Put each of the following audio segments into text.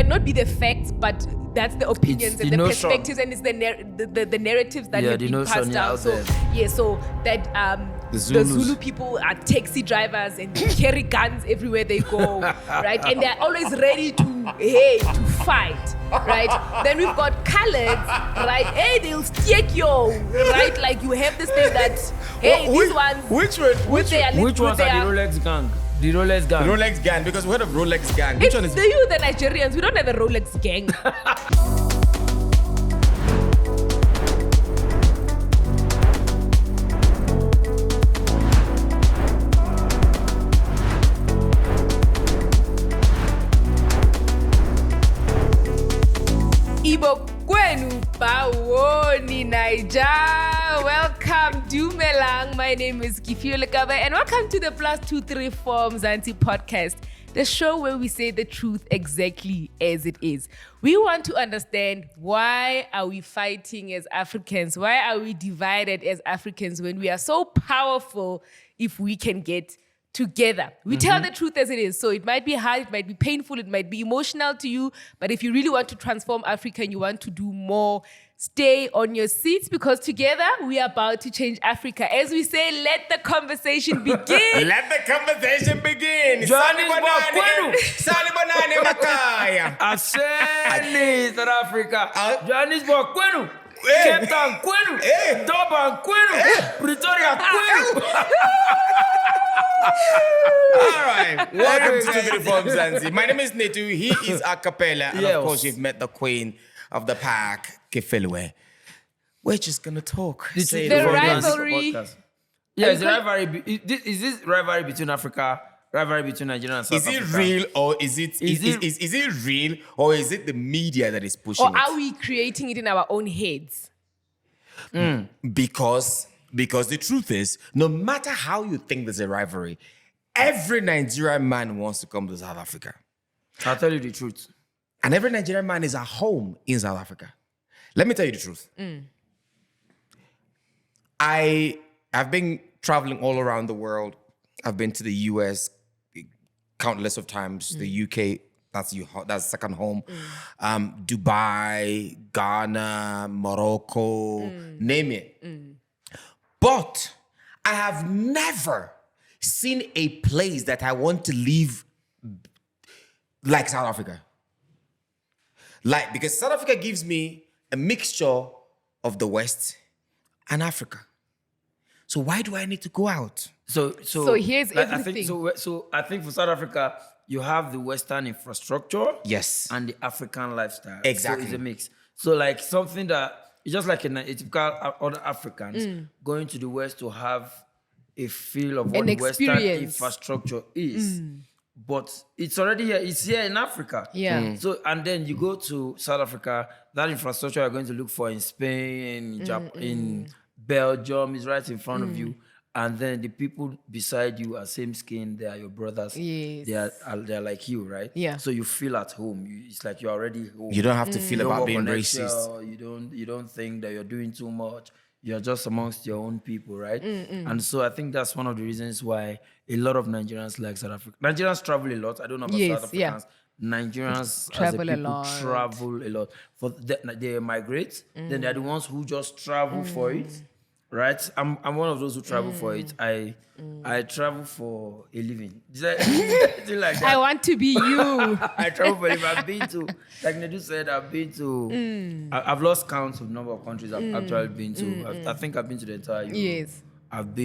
might not be the facts, but that's the opinions and the perspectives, and it's the narratives that have been passed down. So that the Zulu people are taxi drivers and they carry guns everywhere they go, right? And they're always ready to fight, right? Then we've got coloreds, right? Hey, they'll stick you, right? Like you have this thing that these ones. Which ones are the Rolex gang? The Rolex gang. The Rolex gang, because we heard of Rolex gang. Which one is the Nigerians? We don't have a Rolex gang. Ibo kwenu bawoni Naija. Welcome, Dumelang. My name is Kefilwe Lekabe, and welcome to the +234 Mzansi Podcast, the show where we say the truth exactly as it is. We want to understand, why are we fighting as Africans? Why are we divided as Africans when we are so powerful if we can get together? We tell the truth as it is. So it might be hard, it might be painful, it might be emotional to you, but if you really want to transform Africa and you want to do more, stay on your seats, because together we are about to change Africa. As we say, let the conversation begin. Let the conversation begin. Sali banane makaya. Aseni South Africa. Johannesburg kwenu. Cape Town kwenu. Durban kwenu. Pretoria kwenu. All right. Welcome to the Reform Mzansi. My name is Nedu. He is Acapella. And of course, you've met the queen of the pack, Kefilwe. We're just going to talk. The rivalry. Is this rivalry between Africa, rivalry between Nigeria and South Africa? Is it real, or is it real, or is it the media that is pushing it? Or are we creating it in our own heads? Because the truth is, no matter how you think there's a rivalry, every Nigerian man wants to come to South Africa. I'll tell you the truth. And every Nigerian man is at home in South Africa. Let me tell you the truth. I have been traveling all around the world. I've been to the US countless of times, the UK, that's second home, Dubai, Ghana, Morocco, name it. But I have never seen a place that I want to leave like South Africa. Because South Africa gives me a mixture of the West and Africa. So why do I need to go out? So here's everything. I think for South Africa, you have the Western infrastructure, yes, and the African lifestyle. Exactly, so it's a mix. So like something that it's just like a typical other Africans going to the West to have a feel of what the Western infrastructure is. But it's already here. It's here in Africa. Yeah. So, and then you go to South Africa, that infrastructure you're going to look for in Spain, in Japan, in Belgium is right in front of you. And then the people beside you are same skin. They are your brothers. Yes. They're like you, right? Yeah. So you feel at home. It's like you're already home. You don't have to feel about being racist. You don't think that you're doing too much. You're just amongst your own people, right? And so I think that's one of the reasons why a lot of Nigerians like South Africa. Nigerians travel a lot. I don't know about South Africans. Nigerians travel a lot. They migrate. Then they're the ones who just travel for it, right? I'm one of those who travel for it. I travel for a living. Like that. I want to be you. I travel for a living. I've been to, like Nedu said, I've lost count of the number of countries I've actually been to. I think I've been to the entire Europe. Yes. I've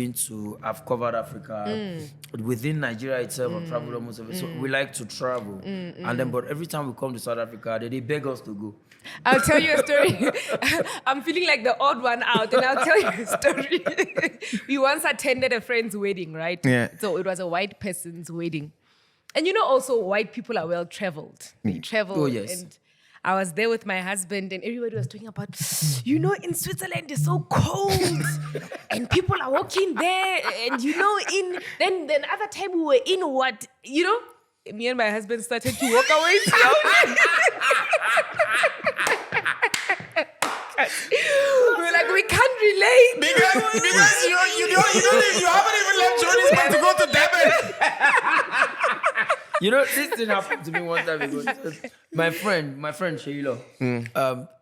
covered Africa. Within Nigeria itself, I've traveled almost everywhere. So we like to travel. But every time we come to South Africa, they beg us to go. I'll tell you a story. I'm feeling like the odd one out, and I'll tell you a story. We once attended a friend's wedding, right? Yeah. So it was a white person's wedding. And also white people are well-traveled. They travel. Oh, yes. And I was there with my husband, and everybody was talking about, in Switzerland, it's so cold. And people are walking there. And, then other time we were in what, me and my husband started to walk away slowly. We're like, we can't relate. Because you haven't even left Johnny's man to go to Durban. this thing happened to me one time ago. My friend Sheila.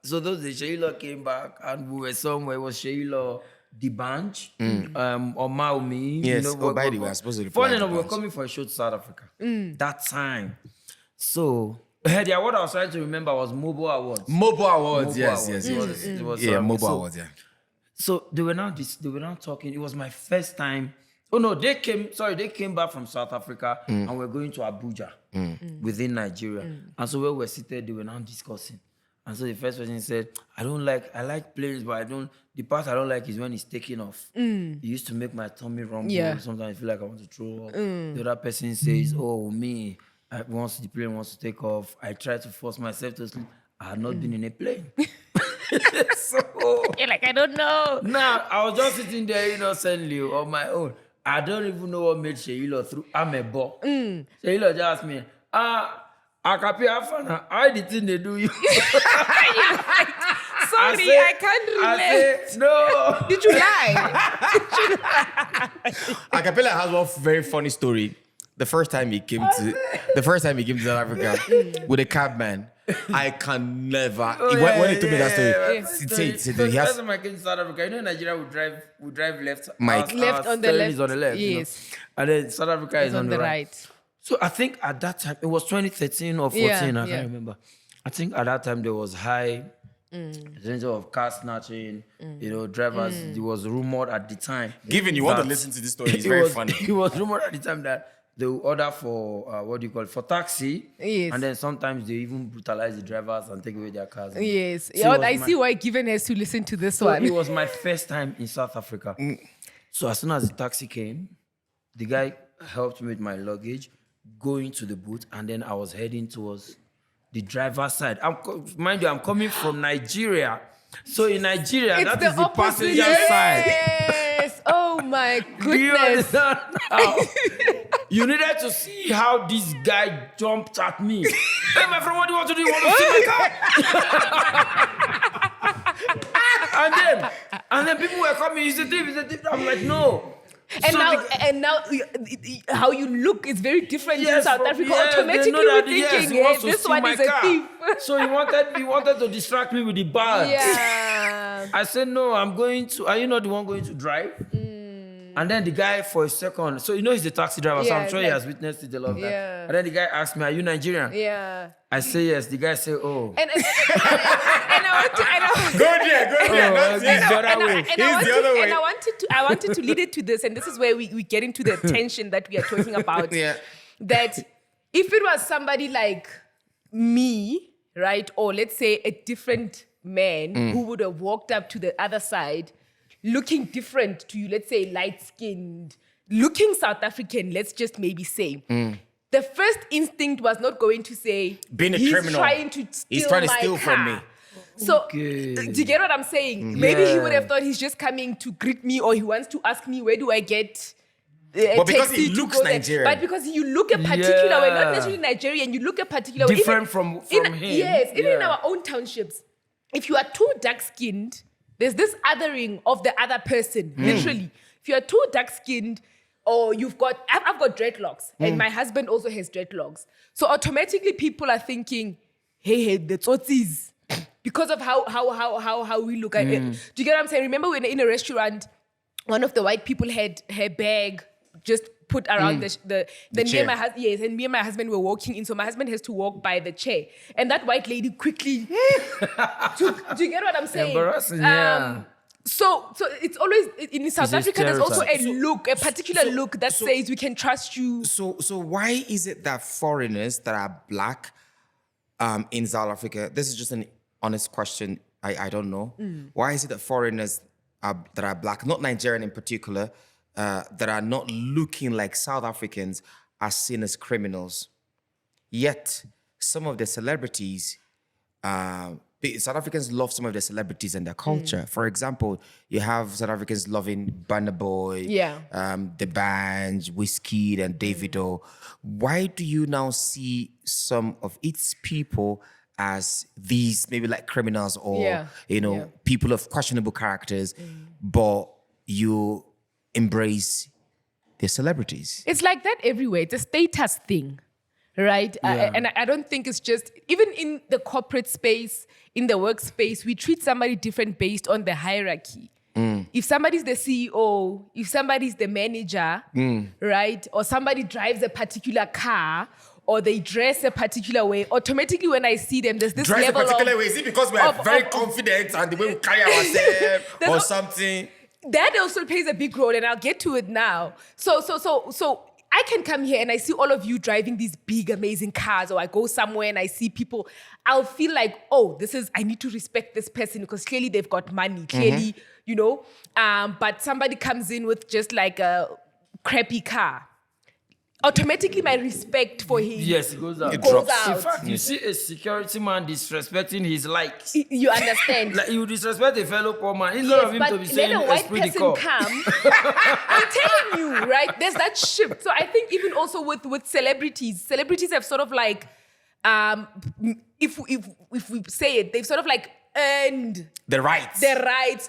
So those days, Sheila came back and we were somewhere. It was Sheila, the bunch, or Maumi. Yes. By the way, I suppose funny enough, we were coming for a show to South Africa that time. So the award I was trying to remember was Mobile Awards. Mobile Awards, yes. It was Mobile Awards, yeah. So they were now talking. It was my first time. Oh no, they came back from South Africa and we're going to Abuja within Nigeria. And so where we were seated, they were now discussing. And so the first person said, I like planes, but the part I don't like is when it's taking off. It used to make my tummy rumble. Yeah. Sometimes I feel like I want to throw up. The other person says, oh, me, once the plane wants to take off, I try to force myself to sleep. I had not been in a plane. So you're like, I don't know. Nah, I was just sitting there innocently on my own. I don't even know what made Sheila through. I'm a boy. Sheila just asked me, Acapella, how the thing they do you? Sorry, I can't relate. I say, no. Did you lie? Acapella has one very funny story. The first time he came to South Africa with a cab man, I can never. When he told me that story, he has. First time I came to South Africa, in Nigeria we drive left. Left on the left. Is on the left. Yes. And then South Africa is on the right. So I think at that time it was 2013 or 14. I can't remember. I think at that time there was high. Danger of car snatching, drivers. It was rumored at the time. Given you want to listen to this story, it's very funny. It was rumored at the time that they will order for for taxi. Yes. And then sometimes they even brutalize the drivers and take away their cars. Yes. So I see why Given has to listen to this one. It was my first time in South Africa. So as soon as the taxi came, the guy helped me with my luggage, going to the booth, and then I was heading towards the driver's side. Mind you, I'm coming from Nigeria. So in Nigeria, that is the passenger side. Yes. Oh my goodness. Do you understand now? You needed to see how this guy jumped at me. Hey, my friend, what do you want to do? You want to see my car? and then people were coming. He's a thief. I'm like, no. And now, how you look is very different in South Africa. Automatically, we're thinking, this one is a thief. So he wanted to distract me with the bags. Yeah. I said, no, are you not the one going to drive? And then the guy, for a second, so he's the taxi driver, so I'm sure he has witnessed it a lot of time. And then the guy asked me, are you Nigerian? Yeah. I say yes. The guy said, oh. And I wanted to lead it to this, and this is where we get into the tension that we are talking about. That if it was somebody like me, right, or let's say a different man who would have walked up to the other side, looking different to you, let's say light-skinned, looking South African, let's just maybe say. The first instinct was not going to say, being a criminal. He's trying to steal from me. So, do you get what I'm saying? Maybe he would have thought he's just coming to greet me, or he wants to ask me, where do I get but because he looks Nigerian. But because you look a particular way, not necessarily Nigerian, you look a particular way. Different from him. Yes, even in our own townships. If you are too dark-skinned, there's this othering of the other person, literally. If you're too dark-skinned, or I've got dreadlocks, and my husband also has dreadlocks. So automatically people are thinking, hey, the tsotsies. Because of how we look. Do you get what I'm saying? Remember when in a restaurant, one of the white people had her bag just put around the me and my husband, and me and my husband were walking in, so my husband has to walk by the chair, and that white lady quickly do you get what I'm saying? Embarrassing, So it's always in South Africa. There's also a particular look that says we can trust you. So why is it that foreigners that are black in South Africa? This is just an honest question. I don't know. Why is it that foreigners that are black, not Nigerian in particular, that are not looking like South Africans, are seen as criminals? Yet some of the celebrities. South Africans love some of their celebrities and their culture. For example, you have South Africans loving Burna Boy, the band, Wizkid and Davido. Why do you now see some of its people as these maybe like criminals or people of questionable characters, but you embrace their celebrities? It's like that everywhere. It's a status thing. right? And I don't think it's just, even in the corporate space, in the workspace, we treat somebody different based on the hierarchy. If somebody's the CEO, if somebody's the manager, right? Or somebody drives a particular car, or they dress a particular way, automatically when I see them, there's this Dress level a particular of... way. Is it because we are very confident and the way we carry ourselves or something? That also plays a big role, and I'll get to it now. So I can come here and I see all of you driving these big, amazing cars, or I go somewhere and I see people, I'll feel like, oh, I need to respect this person because clearly they've got money, clearly, you know, but somebody comes in with just like a crappy car. Automatically, my respect for him it goes out. Goes out. In fact, you see a security man disrespecting his likes. You understand? Like you disrespect a fellow poor man. Instead of him to be saying, let a white person come. I'm telling you, right? There's that shift. So I think even also with celebrities have sort of like, if we say it, they've sort of like earned the rights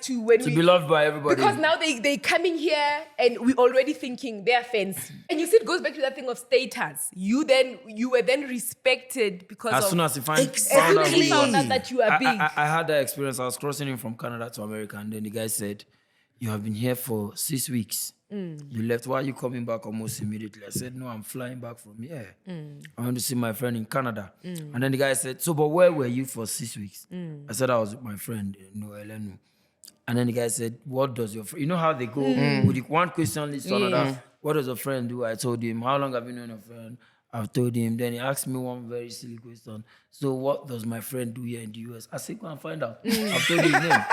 to be loved by everybody. Because now they coming here and we're already thinking they're fancy. And you see, it goes back to that thing of status. You were then respected because as soon as you found out that you are big. I had that experience. I was crossing in from Canada to America, and then the guy said, "You have been here for 6 weeks. You left. Why are you coming back almost immediately?" I said, "No, I'm flying back from here. I want to see my friend in Canada." And then the guy said, "So, but where were you for 6 weeks?" I said, "I was with my friend, Elenu." And then the guy said, "What does your friend..." You know how they go with the one question list to another. What does a friend do? I told him. How long have you known a friend? I've told him. Then he asked me one very silly question. So, what does my friend do here in the US? I said, "Go and find out." I've told him his name.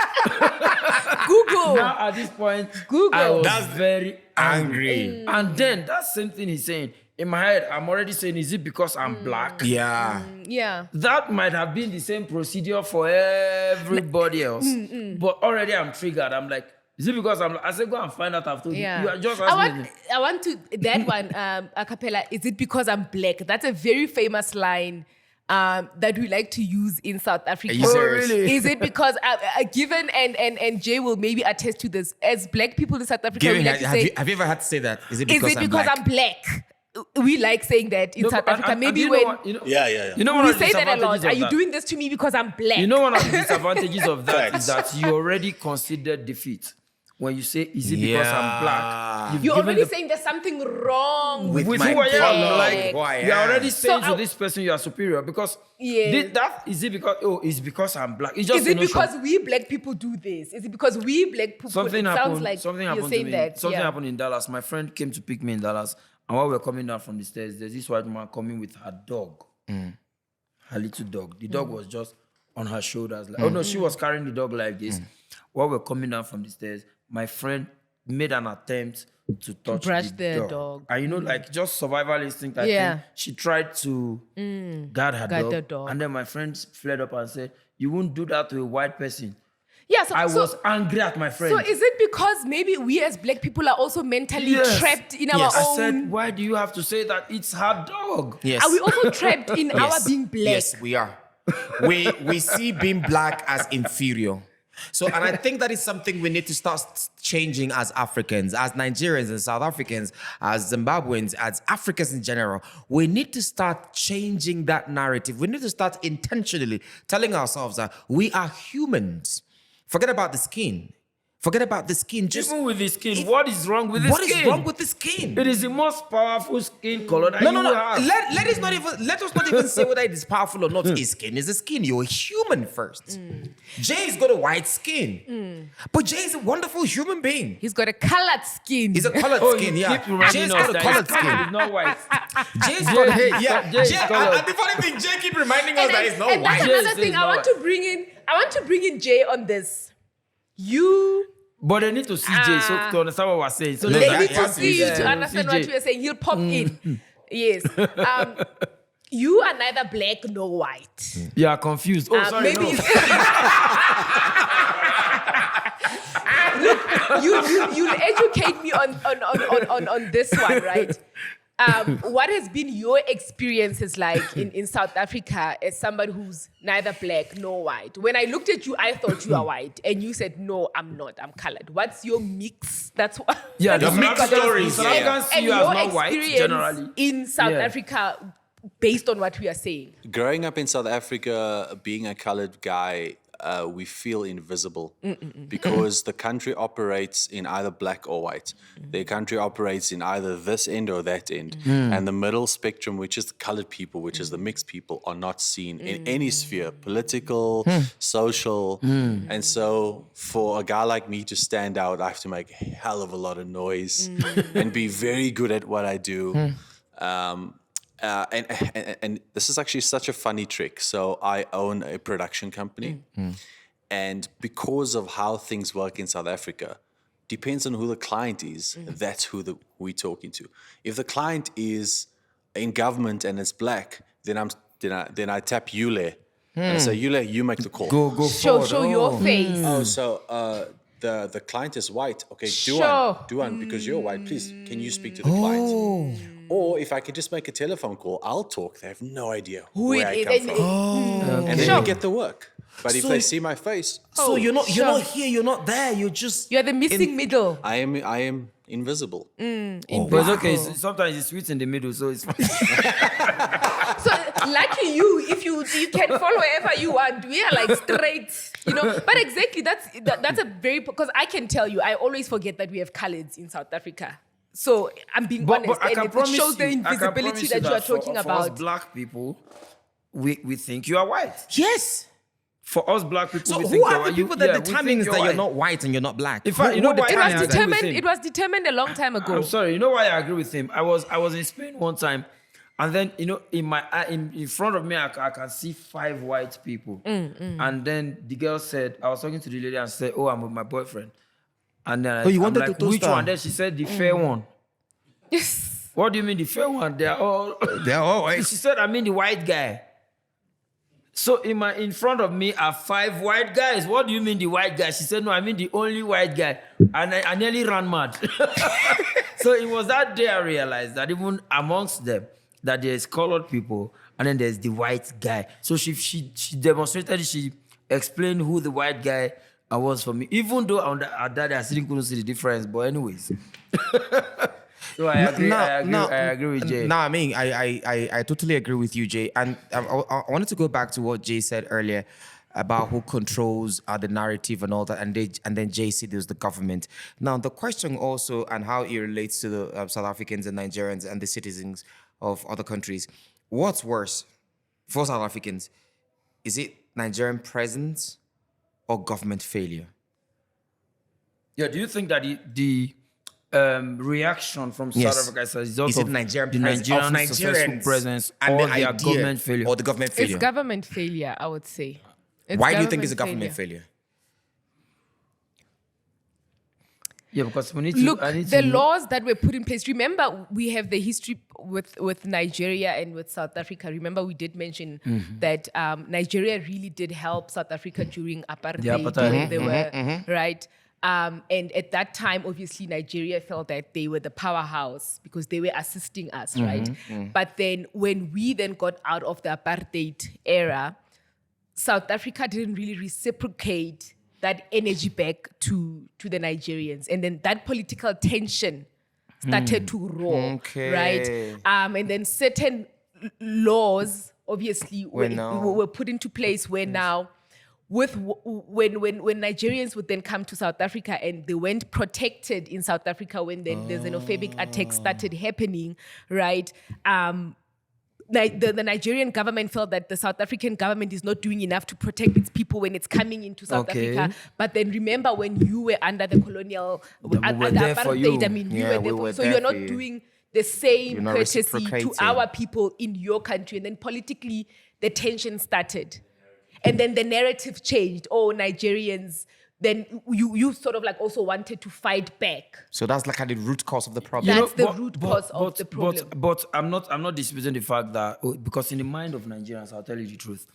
Google. Now at this point, Google. I was very angry. And then that same thing he's saying, in my head, I'm already saying, is it because I'm black? Yeah. That might have been the same procedure for everybody else. But already I'm triggered. I'm like, is it because I'm... I said, go and find out. I've told you. You are just asking me. I want to... That one, Acapella, is it because I'm black? That's a very famous line that we like to use in South Africa. Oh, really? Is it because, given, and Jay will maybe attest to this, as black people in South Africa, we like to say... Have you ever had to say that? Is it because I'm black? We like saying that in South Africa. Maybe when... Yeah. You know what we say that a lot. Are you doing this to me because I'm black? You know one of the disadvantages of that is that you already considered defeat. When you say, is it because I'm black? You're already saying there's something wrong with who I am. Like, you're already saying to this person you are superior because it's because I'm black. It's just is it because we black people do this? Is it because we black people? Something happened to me. That. Something happened in Dallas. My friend came to pick me in Dallas, and while we were coming down from the stairs, there's this white woman coming with her dog, her little dog. The dog was just on her shoulders. Like, oh no, she was carrying the dog like this. While we were coming down from the stairs, my friend made an attempt to touch the dog. And like just survival instinct, I think she tried to guard her dog. And then my friend fled up and said, "You won't do that to a white person." Yeah, I was angry at my friend. So is it because maybe we as black people are also mentally trapped in our own... I said, why do you have to say that it's her dog? Are we also trapped in our being black? Yes, we are. We see being black as inferior. So, and I think that is something we need to start changing as Africans, as Nigerians and South Africans, as Zimbabweans, as Africans in general. We need to start changing that narrative. We need to start intentionally telling ourselves that we are humans. Forget about the skin. Forget about the skin. Even with the skin, what is wrong with the skin? What is wrong with the skin? It is the most powerful skin color that you have. Let us not even say whether it is powerful or not. His skin is a skin. You're a human first. Jay's got a white skin. But Jay is a wonderful human being. He's got a colored skin. He's a colored skin, Jay's got a colored skin. It's not white. Jay's got and the funny thing, Jay keep reminding us that it's not white. And that's another thing I want to bring in Jay on this. But they need to see Jay to understand what we're saying. So they need to see you to understand what we are saying. He'll pop in. Yes. You are neither black nor white. You are confused. Oh, sorry. Maybe Look, you'll educate me on this one, right? What has been your experiences like in South Africa as somebody who's neither black nor white? When I looked at you, I thought you are white, and you said, "No, I'm not. I'm colored." What's your mix? That's what. Yeah, the mixed stories. I can see you as not white generally in South Africa. based on what we are saying. Growing up in South Africa, being a colored guy, we feel invisible because the country operates in either black or white. The country operates in either this end or that end. And the middle spectrum, which is the colored people, which is the mixed people, are not seen in any sphere, political, social. And so for a guy like me to stand out, I have to make a hell of a lot of noise and be very good at what I do. And this is actually such a funny trick. So I own a production company. And because of how things work in South Africa, depends on who the client is, that's who we're talking to. If the client is in government and it's black, then I tap Yule. And I say, Yule, you make the call. Go forward. Show your face. Oh, so the client is white. Okay, Duan, because you're white, please, can you speak to the client? Or if I could just make a telephone call, I'll talk. They have no idea where I come from. And then we get the work. But if they see my face... So you're not here, you're not there, you're the missing middle. I am invisible. But it's okay, sometimes it's sweet in the middle, so it's fine. So lucky you, if you can follow wherever you want. We are like straight, But exactly, that's a very... Because I can tell you, I always forget that we have colors in South Africa. So I'm being honest, and it shows the invisibility that you are talking about. For us black people, we think you are white. Yes. For us black people, So we who think are the people that determines that you're white. not white and you're not black? In fact, It was determined a long time ago. I'm sorry. You know why I agree with him? I was in Spain one time, and then in front of me I can see 5 white people, and then the girl said, I was talking to the lady and said, "Oh, I'm with my boyfriend." And then you wanted I'm like, to toast which her? one? Then she said, the fair one. Yes. What do you mean the fair one? They're all white. She said, I mean the white guy. So in front of me are 5 white guys. What do you mean the white guy? She said, no, I mean the only white guy. And I nearly ran mad. So it was that day I realized that even amongst them, that there's colored people and then there's the white guy. So she demonstrated, she explained who the white guy was for me. Even though at that I still couldn't see the difference. But anyways. So I agree with Jay. No, I mean, I totally agree with you, Jay. And I wanted to go back to what Jay said earlier about who controls the narrative and all that. And then Jay said it was the government. Now, the question also and how it relates to the South Africans and Nigerians and the citizens of other countries. What's worse for South Africans? Is it Nigerian presence or government failure? Yeah, do you think that the reaction from South Africa is it Nigerian successful presence and or the their government failure? Or the government failure? It's government failure, I would say. Why do you think it's a government failure? Yeah, because we need to... Look, the laws that were put in place, remember we have the history with Nigeria and with South Africa. Remember we did mention that Nigeria really did help South Africa during apartheid. When they were, right? And at that time, obviously, Nigeria felt that they were the powerhouse because they were assisting us, right? But then when we then got out of the apartheid era, South Africa didn't really reciprocate that energy back to the Nigerians. And then that political tension started to roar, right? And then certain laws, obviously, were put into place where now, when Nigerians would then come to South Africa and they weren't protected in South Africa when the xenophobic attacks started happening, right? The Nigerian government felt that the South African government is not doing enough to protect its people when it's coming into South Africa. But then remember when you were under the colonial, under apartheid, I mean, we were there for you. So you're not doing the same courtesy to our people in your country. And then politically, the tension started. And then the narrative changed. Oh, Nigerians... Then you sort of like also wanted to fight back. So that's like the root cause of the problem. That's the root cause of the problem. But I'm not disputing the fact that because in the mind of Nigerians, I'll tell you the truth.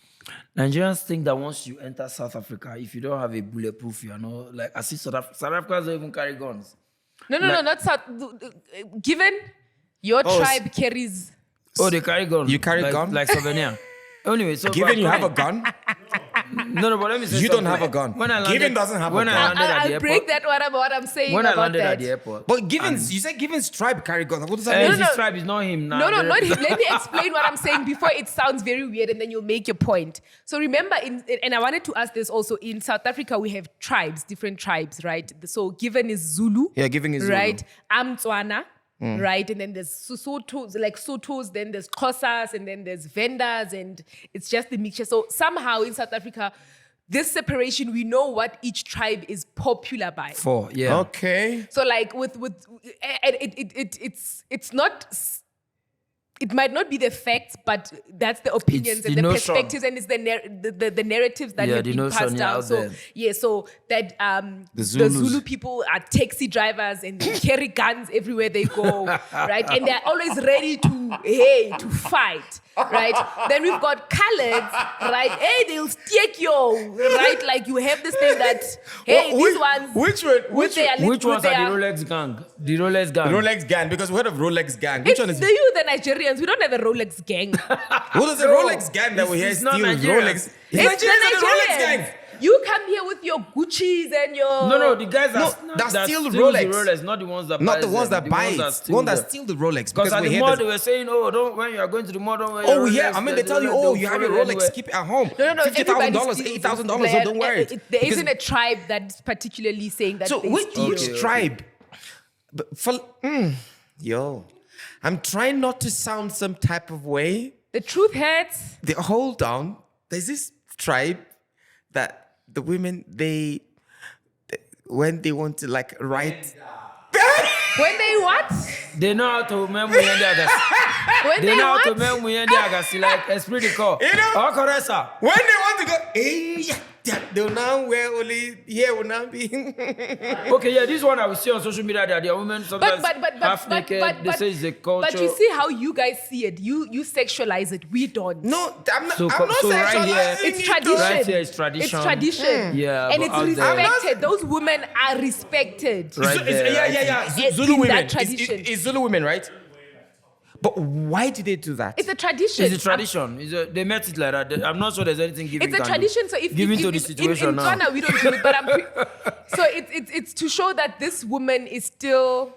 Nigerians think that once you enter South Africa, if you don't have a bulletproof, like I see South Africans don't even carry guns. No, not South. Given your tribe carries. Oh, they carry guns. You carry gun like souvenir. Anyway, so given you have a gun. No, but let me say You something. don't have a gun. When I landed, Given doesn't have a when gun. I landed at the I'll airport, break that what I'm saying when I about landed that. at the airport. But you said Given's tribe carry guns. What does that mean? His tribe is not him now. No, not him. Let me explain what I'm saying before it sounds very weird and then you'll make your point. So remember, and I wanted to ask this also, in South Africa, we have tribes, different tribes, right? So Given is Zulu. Yeah, Given is Zulu. Right? I'm Tswana. Right, and then there's Sotos, like Sotos, then there's Xhosas, and then there's Vendas, and it's just the mixture. So somehow in South Africa, this separation, we know what each tribe is popular by. For, yeah. Okay. So like it's not. It might not be the facts, but that's the opinions It's and the the notion. perspectives, and it's the narratives that have the been notion passed down. out So there. yeah, so that the Zulus. Zulu people are taxi drivers and they carry guns everywhere they go, right? And they're always ready to fight, right? Then we've got coloureds, right? Hey, they'll stick you, right? Like you have this thing that these ones. Which one? with their Which with ones are their- the Rolex gang? The Rolex gang. Rolex gang, because we heard of Rolex gang. Which It's one is the Nigerians. We don't have a Rolex gang. What is the Rolex gang that we hear it's not steal Nigerians. Rolex? It's Nigerians are the Rolex Nigerians. gang. You come here with your Gucci's and your... No, the guys that steal the steals Rolex. not the ones that Not buys the ones them, that buy it. The one that them. steal the Rolex. Because Because at we the hear mall, this. they were saying, don't when you are going to the mall, don't wear Oh your yeah, Rolex, I mean they tell you, don't you have your follow Rolex, anywhere. keep it at home. No. $50,000, everybody $8,000, steals. so don't wear it. There Because- isn't a tribe that's particularly saying that So they which steal. tribe? But yo, I'm trying not to sound some type of way. The truth hurts. Hold on. There's this tribe that the women when they want to like write. When they what? They know how to remember when they are. When They they know how to what? remember when they are. Like esprit de corps. You know? Oh, correct, sir. When they want to go, they'll now wear only here will now be. Okay, yeah, this one I will see on social media that there are women sometimes half naked. They say it's a culture. But you see how you guys see it. You sexualize it. We don't. No, I'm not. So- I'm not so right here- sexualizing It's it, tradition. though. Right here is tradition. It's tradition. Yeah, and but it's out there- respected. Those women are respected. Right there, Yeah. In Zulu women. that tradition. It's Zulu women, right? But why did they do that? It's a tradition. It's a tradition. They met it like that. I'm not sure there's anything given. It's a tradition. So if given if, to if, the situation in now. Ghana we don't do it, but so it's to show that this woman is still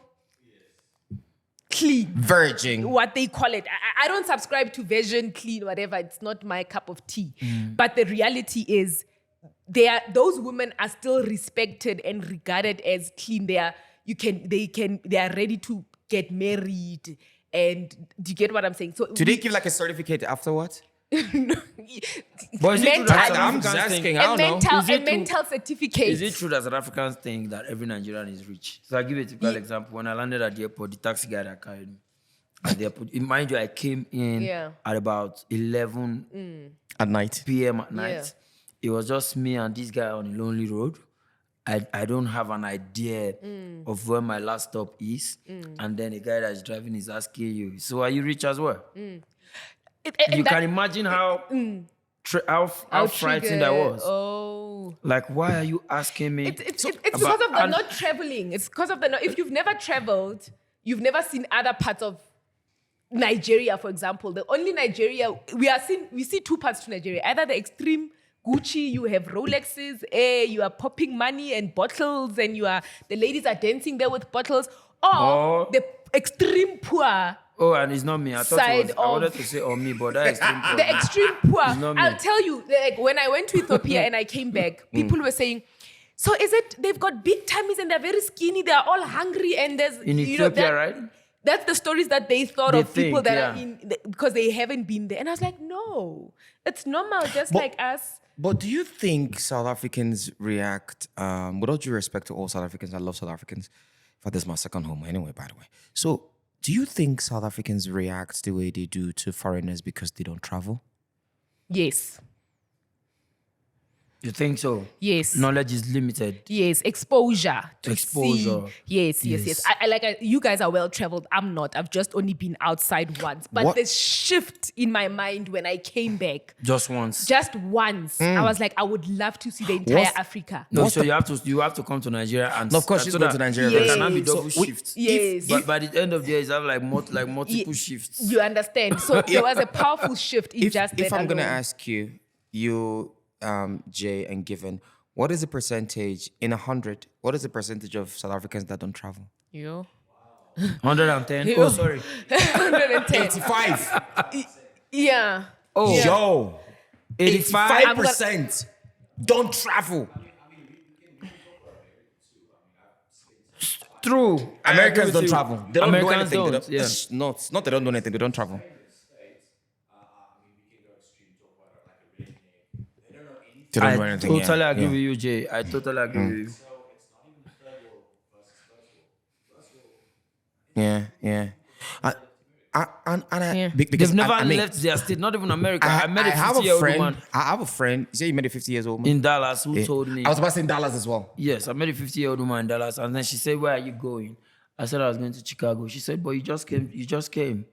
clean. Virgin. What they call it. I don't subscribe to virgin, clean, whatever. It's not my cup of tea. But the reality is, those women are still respected and regarded as clean. They are ready to get married. And do you get what I'm saying? So Do they give like a certificate afterwards? But is it true Mental- that South I'm Africans just think- asking. I don't know. Is it true- mental certificate. Is it true that South Africans think that every Nigerian is rich? So I'll give you a typical example. When I landed at the airport, the taxi guy that carried me at the airport, mind you, I came in at about 11 At night. p.m. at night. Yeah. It was just me and this guy on a lonely road. I don't have an idea of where my last stop is. And then the guy that's driving is asking you, so are you rich as well? You can imagine how frightening that was. Oh. Like, why are you asking me? It's because of the not traveling. It's because of if you've never traveled, you've never seen other parts of Nigeria, for example. The only Nigeria, we see two parts to Nigeria. Either the extreme Gucci, you have Rolexes, you are popping money and bottles, and the ladies are dancing there with bottles, or the extreme poor. Oh, and it's not me. I thought I wanted to say on me, but that extreme poor. The extreme poor. It's not me. I'll tell you, like, when I went to Ethiopia and I came back, people were saying, so is it they've got big tummies and they're very skinny, they're all hungry, and there's In Ethiopia, right? That's the stories that they thought They of people think, that yeah. are in because they haven't been there. And I was like, no, it's normal, just like us. But do you think South Africans react, with all due respect to all South Africans, I love South Africans. In fact, this is my second home anyway, by the way. So do you think South Africans react the way they do to foreigners because they don't travel? Yes. You think so? Yes. Knowledge is limited. Yes, exposure. To Exposure. See. Yes. You guys are well traveled. I'm not. I've just only been outside once. But What? the shift in my mind when I came back, Just once. just once, I was like, I would love to see the entire Africa. No, so you have to come to Nigeria and No, of course she's going to Nigeria. Yes. There cannot be double shifts. Yes. But by the end of the year, it's have like multiple shifts. You understand? So there was a powerful shift in just that If I'm going to alone. ask you, you Jay and Given, what is the percentage in 100? What is the percentage of South Africans that don't travel? You. 110. You. Oh, sorry. 110. 85. Yeah. Oh, Yeah. Yo, 85. 85% don't travel. True. Americans don't travel. They don't Americans do anything. don't, yeah. It's not they don't do anything. They don't travel. They don't do I anything. totally agree yeah. with you, Jay. I totally agree with you. Yeah. Yeah. Because They've never I mean, left their state, not even America. I met a have 50-year-old friend. woman I have a friend. You say you met a 50-year-old woman in Dallas who told me. I was about to say in Dallas as well. Yes, I met a 50-year-old woman in Dallas, and then she said, "Where are you going?" I said, "I was going to Chicago." She said, "But you just came. You just came."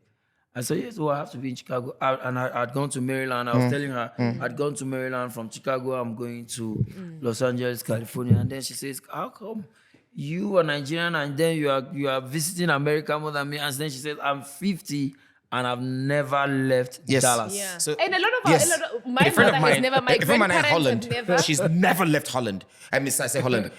I said, "Yes, well, I have to be in Chicago." I'd gone to Maryland. I was telling her I'd gone to Maryland from Chicago. I'm going to Los Angeles, California. And then she says, "How come you are Nigerian and then you are visiting America more than me?" And then she said, "I'm 50 and I've never left Dallas." Yeah. So- and a lot of yes. my A friend mother of mine, has never. My a friend of mine in grandparents Holland. have never. She's never left Holland. I say Holland.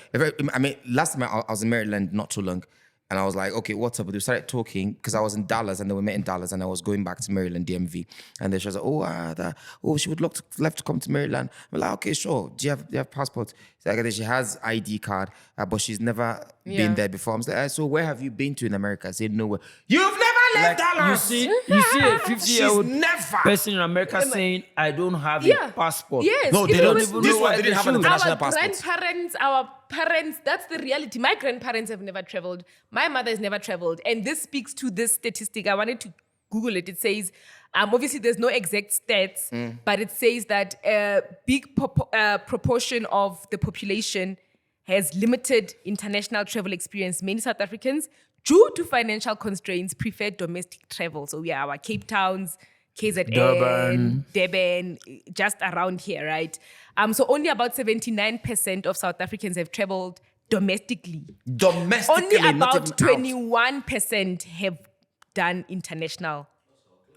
Last time I was in Maryland not too long, and I was like, okay, what's up? We started talking because I was in Dallas, and then we met in Dallas, and I was going back to Maryland, DMV, and then she was like, she would love to come to Maryland. I'm like, okay, sure. Do you have passport? So like, she has ID card, but she's never been there before. I'm like, so where have you been to in America? I said, nowhere. You've never left Dallas. You see a 50-year-old She's never. person in America saying, "I don't have a passport." Yes. No, they Even don't with even know why they didn't have an international our passport. grandparents, our parents, that's the reality. My grandparents have never traveled. My mother has never traveled. And this speaks to this statistic. I wanted to Google it. It says, obviously there's no exact stats, but it says that a big proportion of the population has limited international travel experience. Many South Africans, due to financial constraints, prefer domestic travel. So we are our Cape Towns, KZN, Durban, just around here, right? So only about 79% of South Africans have traveled domestically. Domestically, Only not about even out. 21% have done international.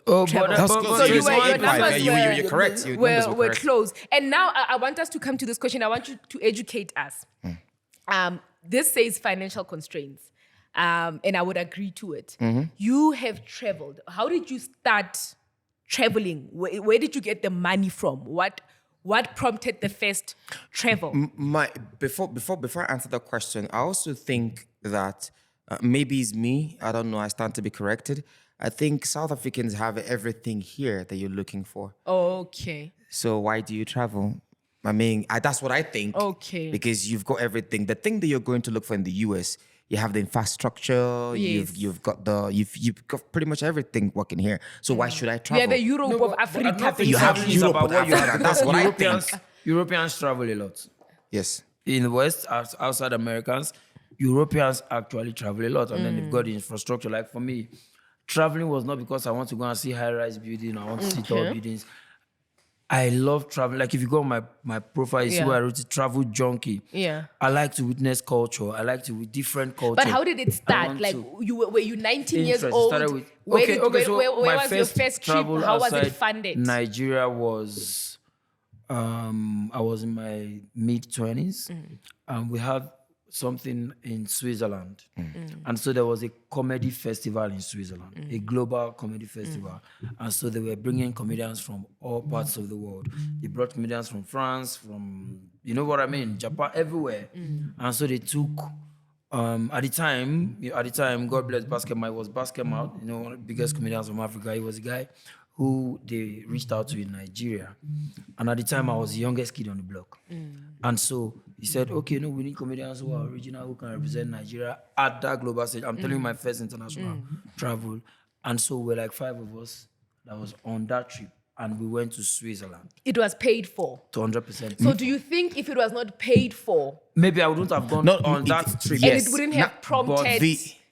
Oh, Travel. That's So close. you were- your numbers You're correct. Your numbers were We're correct. close. And now I want us to come to this question. I want you to educate us. This says financial constraints. And I would agree to it. You have traveled. How did you start traveling? Where did you get the money from? What prompted the first travel? Before I answer that question, I also think that maybe it's me. I don't know. I stand to be corrected. I think South Africans have everything here that you're looking for. Okay. So why do you travel? I mean, that's what I think. Okay. Because you've got everything. The thing that you're going to look for in the US, you have the infrastructure. Yes. You've got pretty much everything working here. So why should I We travel? are the Europe of Africa. You have basically. Europe about of what you Africa. have. That's what I think. Europeans travel a lot. Yes. In the West, outside Americans, Europeans actually travel a lot, and then they've got the infrastructure. Like for me, traveling was not because I want to go and see high-rise building. I want to see tall buildings. I love traveling. Like if you go on my profile, you see where I wrote it, travel junkie. Yeah. I like to witness culture. I like to with different culture. But how did it start? Like were you 19 years old? Started Where so where my was your first trip? travel How was it outside funded? Nigeria was, I was in my mid-20s, and we had something in Switzerland. And so there was a comedy festival in Switzerland, a global comedy festival. And so they were bringing comedians from all parts of the world. They brought comedians from France, from, you know what I mean, Japan, everywhere. And so they took, at the time, God bless Basketball, it was Basketball, you know, one of the biggest comedians from Africa. He was a guy who they reached out to in Nigeria. And at the time, I was the youngest kid on the block. And so he said, okay, no, we need comedians who are original, who can represent Nigeria at that global stage. I'm telling you, my first international travel. And so we're like 5 of us that was on that trip. And we went to Switzerland. It was paid for. 200%. So do you think if it was not paid for, Maybe I wouldn't have gone on that trip. and it wouldn't have prompted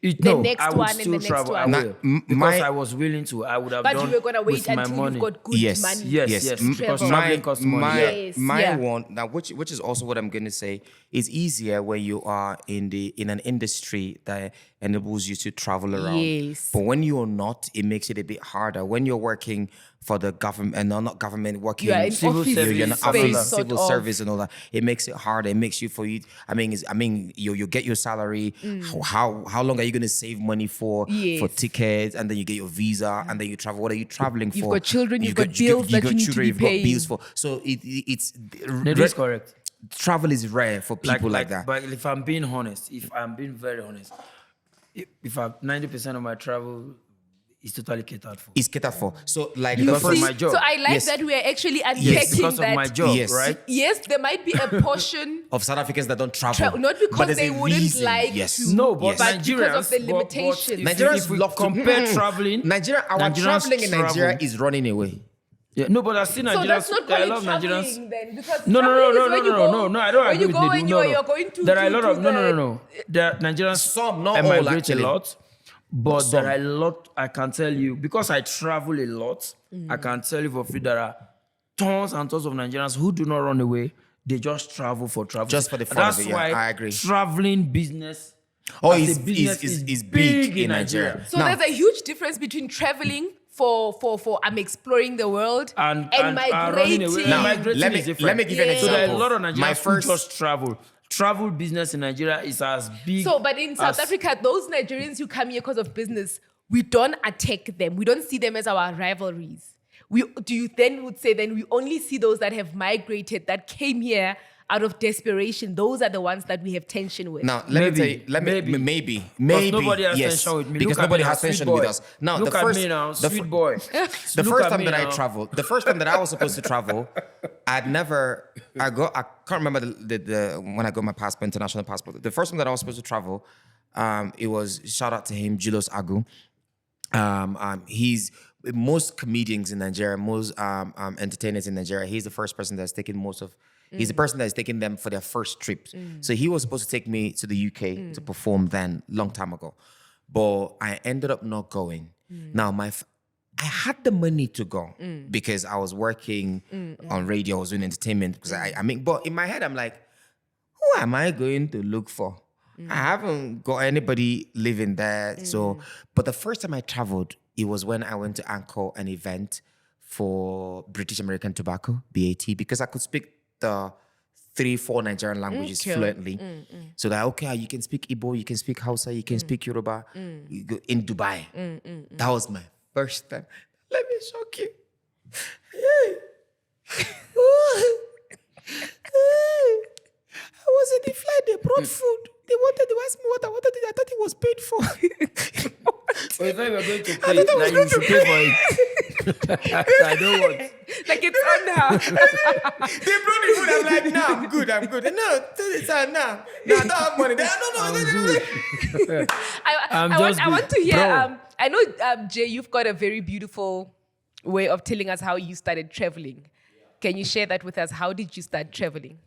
the next I would one still and the next travel. one? I will. Because I was willing to. I would have But done you were gonna wait with my until money. you've got good money. Yes. Because Travel. traveling costs money. Yes, my yeah. one now, which is also what I'm going to say, is easier when you are in an industry that enables you to travel around. Yes. But when you're not, it makes it a bit harder. When you're working for the government, and not government, working You are in civil office service, you're in space, office, sort civil of. service and all that. It makes it harder. It makes you you get your salary. How long are you going to save money for Yes. tickets, and then you get your visa, and then you travel. What are you traveling for? You've got children, you've got bills that you need to be you've got paying. bills for. So it's Nedu is correct. travel is rare for people like that. But if I'm being honest, if I'm being very honest, if 90% of my travel is totally catered for. It's catered for. So like You the Because of first my job. So I like Yes. that we are actually unpacking Yes, because that. of my job, Yes. right? Yes, there might be a portion, of South Africans that don't travel, not but because there's they a wouldn't reason. like Yes. to, No, but Yes. but Nigerians, because of the but limitations. Nigerians if we love to compare traveling. Our Nigerians traveling in Nigeria travel. is running away. Yeah, no, but I see So Nigerians. that's not I called love Nigerians. traveling then, because No, traveling is when you go- I don't when agree you go with when Nedu. you're going to There are a lot to of the- no. There are Nigerians Some, not all, emigrate actually. a lot, but some. there are a lot. I can tell you because I travel a lot. I can tell you for free there are tons and tons of Nigerians who do not run away. They just travel for travel. Just for the fun That's of it, yeah, why I agree. traveling business. Oh, as a is business is big in Nigeria. So Now, there's a huge difference between traveling for I'm exploring the world And migrating. running away. Now, Migrating let me- is different. let me give you an Yeah. So there are a example. lot of Nigerians My first who just travel. Travel business in Nigeria is as big. So, but in South as- Africa, those Nigerians who come here because of business, we don't attack them. We don't see them as our rivalries. We only see those that have migrated, that came here out of desperation. Those are the ones that we have tension with. Now, let me tell you, maybe, nobody has yes, tension with me. because Look at nobody me has now, tension sweet with boy. us. Now, Look the at first, me now, the sweet fir- boy. The Look first at time me that I now. traveled, the first time that I was supposed to travel, I can't remember when I got my passport, international passport. The first time that I was supposed to travel, it was, shout out to him, Julius Agu. He's most comedians in Nigeria, most entertainers in Nigeria. He's the first person that's taken he's the person that's taken them for their first trips. So he was supposed to take me to the UK to perform then, long time ago. But I ended up not going. Now, I had the money to go because I was working on radio, I was doing entertainment. Because but in my head, I'm like, who am I going to look for? I haven't got anybody living there. So, but the first time I traveled, it was when I went to anchor an event for British American Tobacco, BAT, because I could speak the 3-4 Nigerian languages fluently. So that, okay, you can speak Igbo, you can speak Hausa, you can speak Yoruba. You go in Dubai. That was my first time. Let me shock you. I was in the flight, they brought food. They asked me what I wanted. I thought it was paid for. Well, if I were going to pay, now you should pay for it. I don't want. Like it's on now. They brought the food. I'm like, nah, I'm good. No, it's nah, I don't have money. No. I want to hear. Bro. I know, Jay, you've got a very beautiful way of telling us how you started traveling. Can you share that with us? How did you start traveling?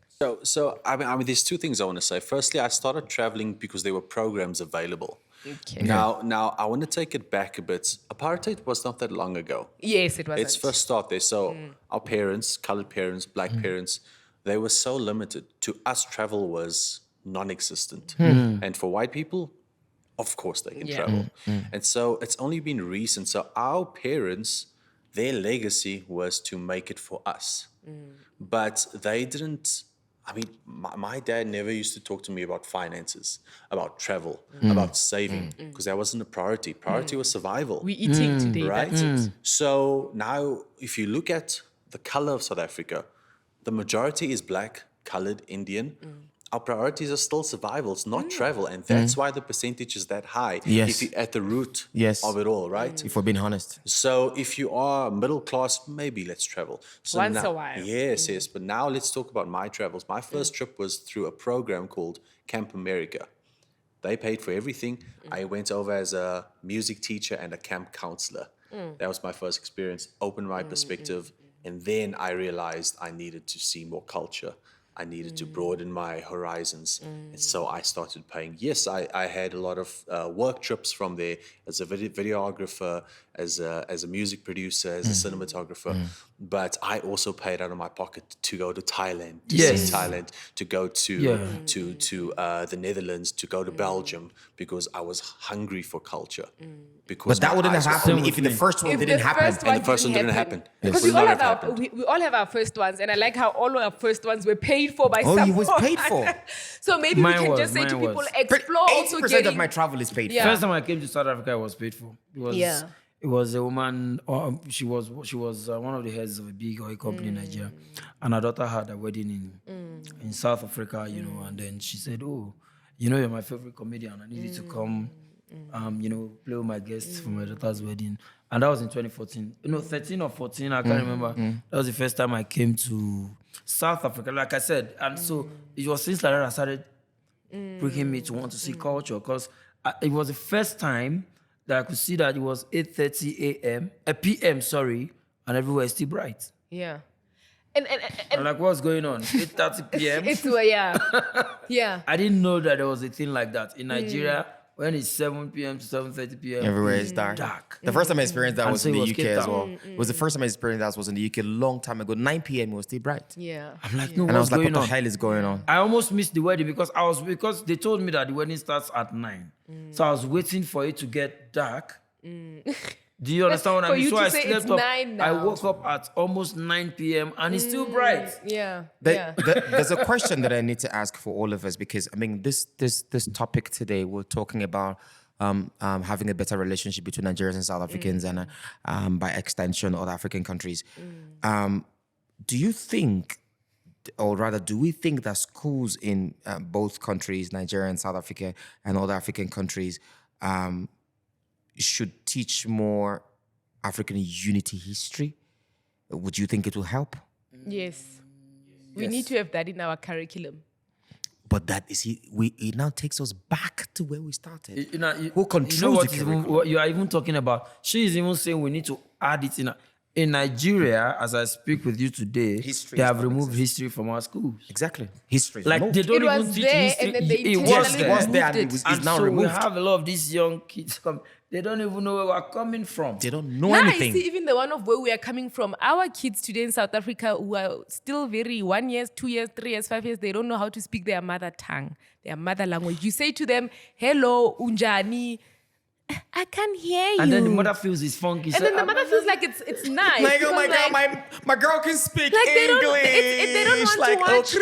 So I mean, there's two things I want to say. Firstly, I started traveling because there were programs available. Okay. Now I want to take it back a bit. Apartheid was not that long ago. Yes, it was. Let's first start there. So our parents, colored parents, black parents, they were so limited. To us, travel was non-existent. And for white people, of course they can travel. And so it's only been recent. So our parents, their legacy was to make it for us. But they didn't. I mean, my dad never used to talk to me about finances, about travel, about saving, because that wasn't a priority. Priority was survival. We're eating today. Right? That's it. So now, if you look at the color of South Africa, the majority is black, colored, Indian. Our priorities are still survival, it's not travel. And that's why the percentage is that high. Yes. If you're at the root Yes. of it all, right? If we're being honest. So if you are middle class, maybe let's travel. So Once now, a while. Yes. But now let's talk about my travels. My first trip was through a program called Camp America. They paid for everything. I went over as a music teacher and a camp counselor. That was my first experience, opened my perspective. And then I realized I needed to see more culture. I needed to broaden my horizons. And so I started paying. Yes, I had a lot of work trips from there as a videographer, as a music producer, as a cinematographer. but I also paid out of my pocket to go to Thailand, to Yes. see Thailand, to go to the Netherlands, to go to Belgium, because I was hungry for culture. Because But that wouldn't have happened if the first one didn't happen. And the first one didn't happen. Because Would we all not have have we all have our first ones, and I like how all our first ones were paid for by Oh, someone. you was paid for. So maybe Mine we can was, just say to mine people, was. explore also 80% getting... of my travel is paid for. Yeah. First time I came to South Africa, I was paid for. It was a woman. She was one of the heads of a big oil company in Nigeria, and her daughter had a wedding in South Africa. You know, and then she said, "Oh, you know, you're my favorite comedian. I need you to come, you know, play with my guests for my daughter's wedding." And that was in 2014. You know, 13 or 14, I can't remember. That was the first time I came to South Africa, like I said. And so it was since like that I started bringing me to want to see culture, because it was the first time that I could see that it was 8:30 p.m., and everywhere is still bright. Yeah. And like, what's going on? 8:30 p.m.? It's yeah. I didn't know that there was a thing like that. In Nigeria, when it's 7 p.m. to 7:30 p.m., Everywhere is dark. The first time I experienced that And was so in it the was UK Cape as Town. well. It was the first time I experienced that was in the UK a long time ago. 9 p.m. it was still bright. Yeah. I'm like, no, And I what's was like, going what the on? hell is going on? I almost missed the wedding because they told me that the wedding starts at 9. So I was waiting for it to get dark. Do you understand what I For mean? you So to I say slept it's up. 9 I now. woke up at almost 9 p.m. and it's still bright. Yeah. There's a question that I need to ask for all of us, because I mean this topic today, we're talking about having a better relationship between Nigerians and South Africans, and by extension other African countries. Do you think, or rather do we think, that schools in both countries, Nigeria and South Africa and other African countries, should teach more African unity history? Would you think it will help? Yes. We need to have that in our curriculum. But that is it now takes us back to where we started. You know, Who controls you know the curriculum? what you are even talking about? She is even saying we need to add it in Nigeria. As I speak with you today, History they is have not removed existent. history from our schools. Exactly. History. Like they don't It even was teach there, history. and then they it was intentionally there. It was there, removed and it. it's And now so removed. we have a lot of these young kids come. They don't even know where we're coming from. They don't know Now I anything. see even the one of where we are coming from. Our kids today in South Africa who are still very 1 year, 2 years, 3 years, 5 years, they don't know how to speak their mother tongue, their mother language. You say to them, hello, unjani, I can't hear you. And then the mother feels it's funky. And then the mother feels like it's nice. Like, oh my because, God, like, my girl can speak like they English. don't, they don't want like, to watch,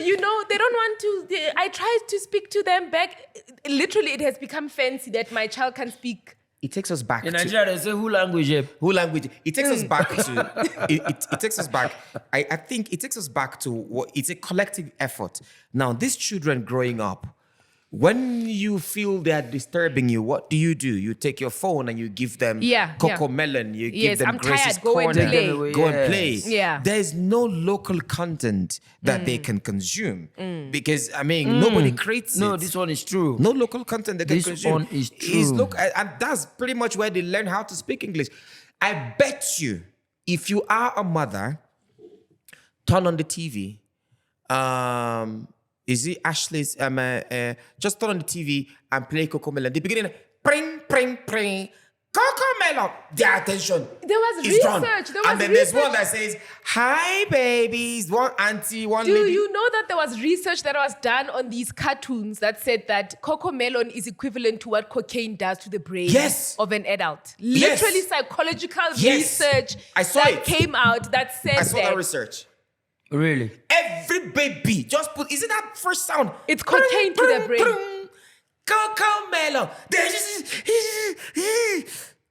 you know, they don't want to, I tried to speak to them back. Literally, it has become fancy that my child can speak. It takes us back in to Nigeria, they say who language? who language. It takes us back to. It takes us back. I think it takes us back to what it's a collective effort. Now, these children growing up, when you feel they are disturbing you, what do? You take your phone and you give them Coco Melon. You give them I'm Grace's tired. Go and Corner. play. Go and play. Yeah. There's no local content that they can consume because I mean nobody creates it. No, this one is true. No local content they can This consume. one is true. And that's pretty much where they learn how to speak English. I bet you, if you are a mother, turn on the TV. Is it Ashley's? Just turn on the TV and play Coco Melon. The beginning, pring, pring, pring. Coco Melon. Their attention. There was is drawn. research. And then there's one that says, "Hi, babies." One auntie, one Do lady. you know that there was research that was done on these cartoons that said that Coco Melon is equivalent to what cocaine does to the brain of an adult? Yes. Literally psychological Yes. research I saw that it. came out that said I saw that research. Really? Every baby just put. Isn't that first sound? It's cocaine to the brain. Coco Melon. They're just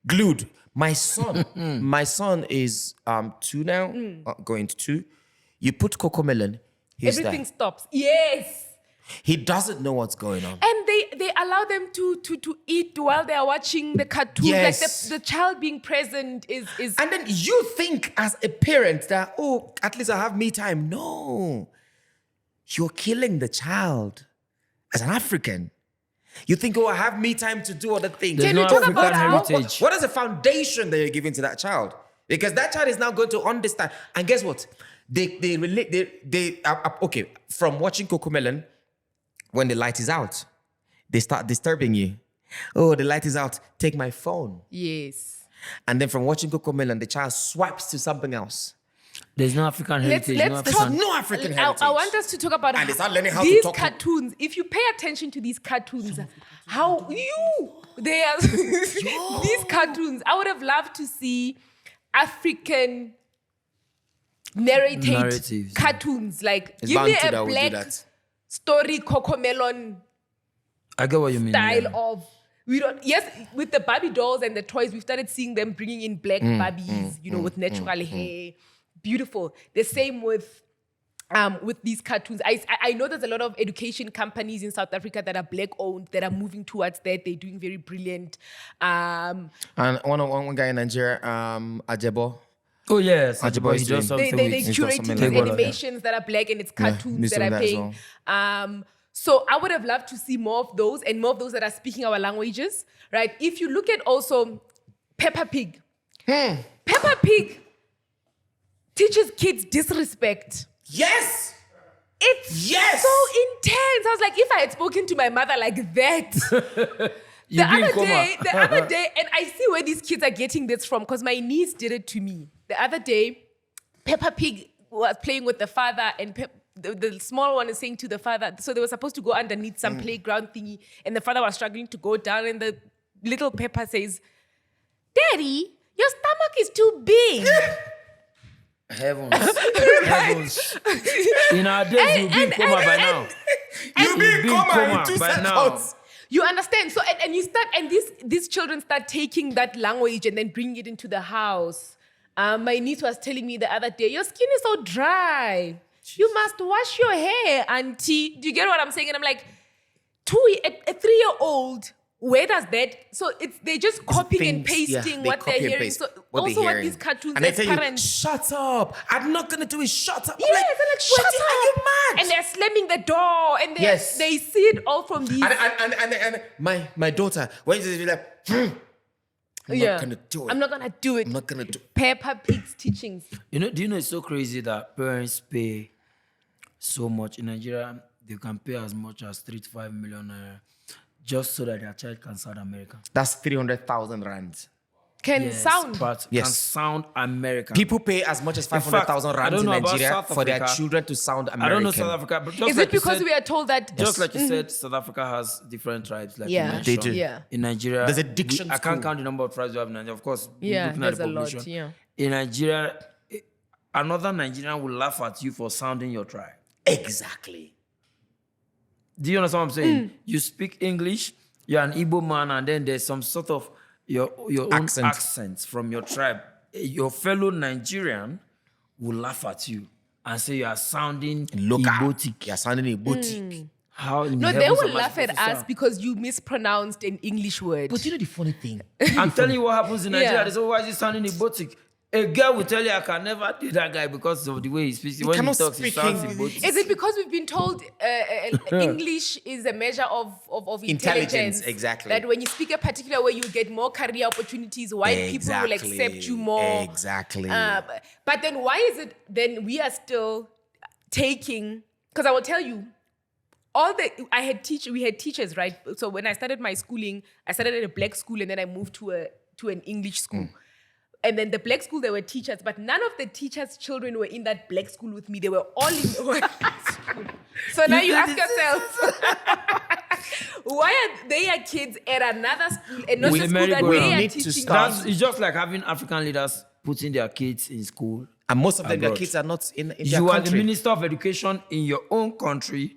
glued. My son is 2 now, going to 2. You put Coco Melon, he's Everything there. stops. Yes. He doesn't know what's going on. And they allow them to eat while they are watching the cartoons. Yes. Like the child being present is And then you think as a parent that, oh, at least I have me time. No. You're killing the child. As an African, you think, oh, I have me time to do other things. There's Can no you talk African about how- heritage. What is the foundation that you're giving to that child? Because that child is now going to understand. And guess what? They relate. They okay. From watching Coco Melon, when the light is out, they start disturbing you. Oh, the light is out. Take my phone. yes. And then from watching Coco Melon, the child swipes to something else. There's no African heritage. Let's talk. No African heritage. I want us to talk about And they start learning how to these talk. cartoons. If you pay attention to these cartoons, they are these cartoons. I would have loved to see African Narratives, cartoons. Like, It's give me Bantu a that will do black that. story Cocomelon I get what you mean. style yeah. of. We don't. Yes, with the Barbie dolls and the toys, we've started seeing them bringing in black Barbies, with natural hair, beautiful. The same with these cartoons. I know there's a lot of education companies in South Africa that are black owned that are moving towards that. They're doing very brilliant. And one guy in Nigeria, Ajebo. Oh yes, Ajabo he is does doing- something They with- curated something these like that. animations that are black and it's cartoons he's that doing are that as paying. So I would have loved to see more of those and more of those that are speaking our languages, right? If you look at also Peppa Pig. Peppa Pig teaches kids disrespect. Yes! It's Yes! so intense. I was like, if I had spoken to my mother like that, You the be in other coma. day, and I see where these kids are getting this from because my niece did it to me. The other day, Peppa Pig was playing with the father and the small one is saying to the father, so they were supposed to go underneath some playground thingy and the father was struggling to go down and the little Peppa says, Daddy, your stomach is too big. Heavens. Heavens. In our days, you'll be in coma by now. You'll be in coma in 2 by now. seconds. You understand? So and you start and these children start taking that language and then bringing it into the house. My niece was telling me the other day, your skin is so dry. You must wash your hair, auntie. Do you get what I'm saying? And I'm like, a 3-year-old, where does that? So they're just copying and Things, yeah, pasting they what they're copy and hearing. paste So what they're also what hearing. these cartoons And they as tell you, parents. shut up. I'm not going to do it. Shut up. Yes, I'm they're like, shut are you up. mad? And they're slamming the door and Yes. they see it all from these. And my daughter, when she's like, I'm not going to do it. I'm not gonna do it. I'm not going to do it. Peppa Pig's teachings. Do you know it's so crazy that parents pay so much in Nigeria? They can pay as much as 3 to 5 million just so that their child can sound American. That's 300,000 rands. Can sound. But Yes. can sound American. People pay as much as 500,000 I rands don't in know about Nigeria South for their Africa. children to sound American. I don't know South Africa, but just Is like it because you said, we are told that? just like you said, South Africa has different tribes. Like Yeah. you mentioned. They do. Yeah. In Nigeria, There's a diction I can't school. count the number of tribes we have in Nigeria. Of course, Yeah, looking at there's the a lot, population. yeah. In Nigeria, another Nigerian will laugh at you for sounding your tribe. Exactly. Do you understand what I'm saying? You speak English, you're an Igbo man, and then there's some sort of your own Accent. accents from your tribe. Your fellow Nigerian will laugh at you and say you are sounding Igbotic. You're sounding Igbotic. How in No, the they heavens will am I laugh supposed at to us sound? because you mispronounced an English word. But you know the funny thing? I'm telling you what happens in Nigeria. Yeah. They say, why is he sounding Igbotic? A girl will tell you, I can never date that guy because of the way he speaks. When he cannot talks, he speak sounds English. Igbotic. Is it because we've been told English is a measure of intelligence? Exactly. That when you speak a particular way, you get more career opportunities. White people will accept you more. Exactly. But then why is it then we are still taking? Because I will tell you, we had teachers, right? So when I started my schooling, I started at a black school and then I moved to an English school. And then the black school, there were teachers, but none of the teachers' children were in that black school with me. They were all in the white school. So now you ask yourself, why are their kids at another school and not With the the school that merry-go-round. they are Need to teaching? start- It's just like having African leaders putting their kids in school. And most of them, their abroad. kids are not in their You are the country. minister of education in your own country,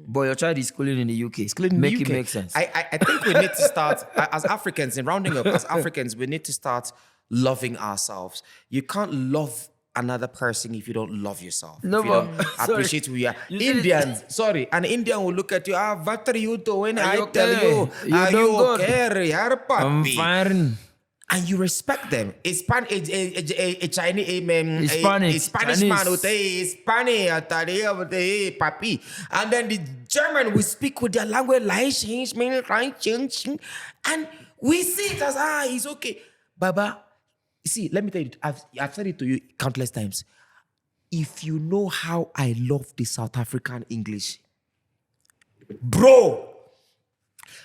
but your child is schooling in the UK. Schooling in the Make UK. it make sense. I think we need to start, as Africans, in rounding up, as Africans, we need to start loving ourselves. You can't love another person if you don't love yourself. No, if you but- don't sorry. appreciate who you are. You said it- Indians, sorry, an Indian will look at you, what are you doing? Are you I tell okay? you, You are doing you good? okay? I'm Papi? fine. And you respect them. A Spanish, a Chinese, Hispanic, a Spanish Chinese. man will say Spanish, papi. And then the German will speak with their language, and we see it as it's okay. Baba, see, let me tell you, I've said it to you countless times. If you know how I love the South African English, bro,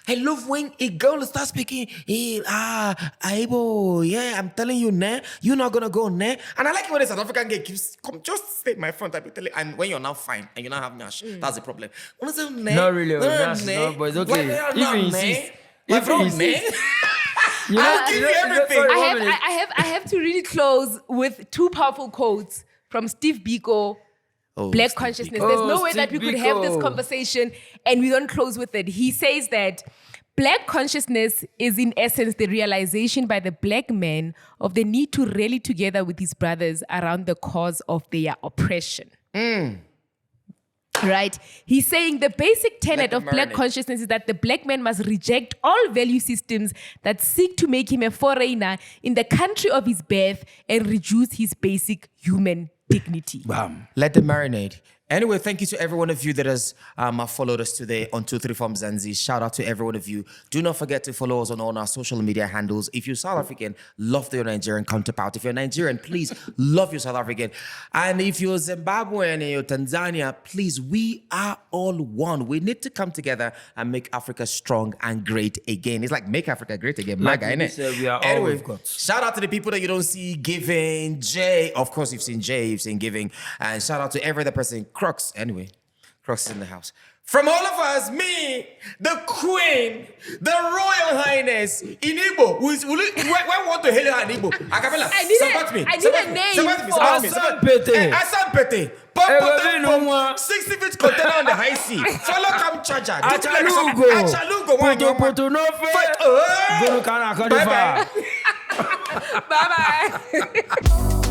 I love when a girl starts speaking, Aibo, yeah, I'm telling you, ne, you're not gonna go, ne. And I like it when a South African girl keeps, come, just stay in my front, I be telling, and when you're now fine, and you're not having Nash, that's the problem. When I say, ne, Not really, Nash, no, but it's okay. Why If you insist. If you insist. I'll give you everything. I have to really close with two powerful quotes from Steve Biko, Black Steve Consciousness. Biko. There's no way Steve that we could have this Biko. conversation and we don't close with it. He says that Black consciousness is in essence the realization by the Black man of the need to rally together with his brothers around the cause of their oppression. Right? He's saying the basic tenet of Black consciousness is that the Black man must reject all value systems that seek to make him a foreigner in the country of his birth and reduce his basic human dignity. Bam. Let them marinate. Anyway, thank you to every one of you that has followed us today on 23 from Mzansi. Shout out to every one of you. Do not forget to follow us on all our social media handles. If you're South African, love your Nigerian counterpart. If you're Nigerian, please love your South African. And if you're Zimbabwean and you're Tanzania, please, we are all one. We need to come together and make Africa strong and great again. It's like make Africa great again. Like MAGA, we innit? said, we are all Anyway, we've got. shout out to the people that you don't see giving. Jay, of course, you've seen Jay, you've seen giving. And shout out to every other person. Crux, anyway. Crux is in the house. From all of us, me, the Queen, the Royal Highness, in Igbo, where want to hail her in Igbo? Acapella, support me. I need a name for Asampete. 60 feet container on the high sea. Follow come charger. Achalugo. Bye-bye. Bye-bye.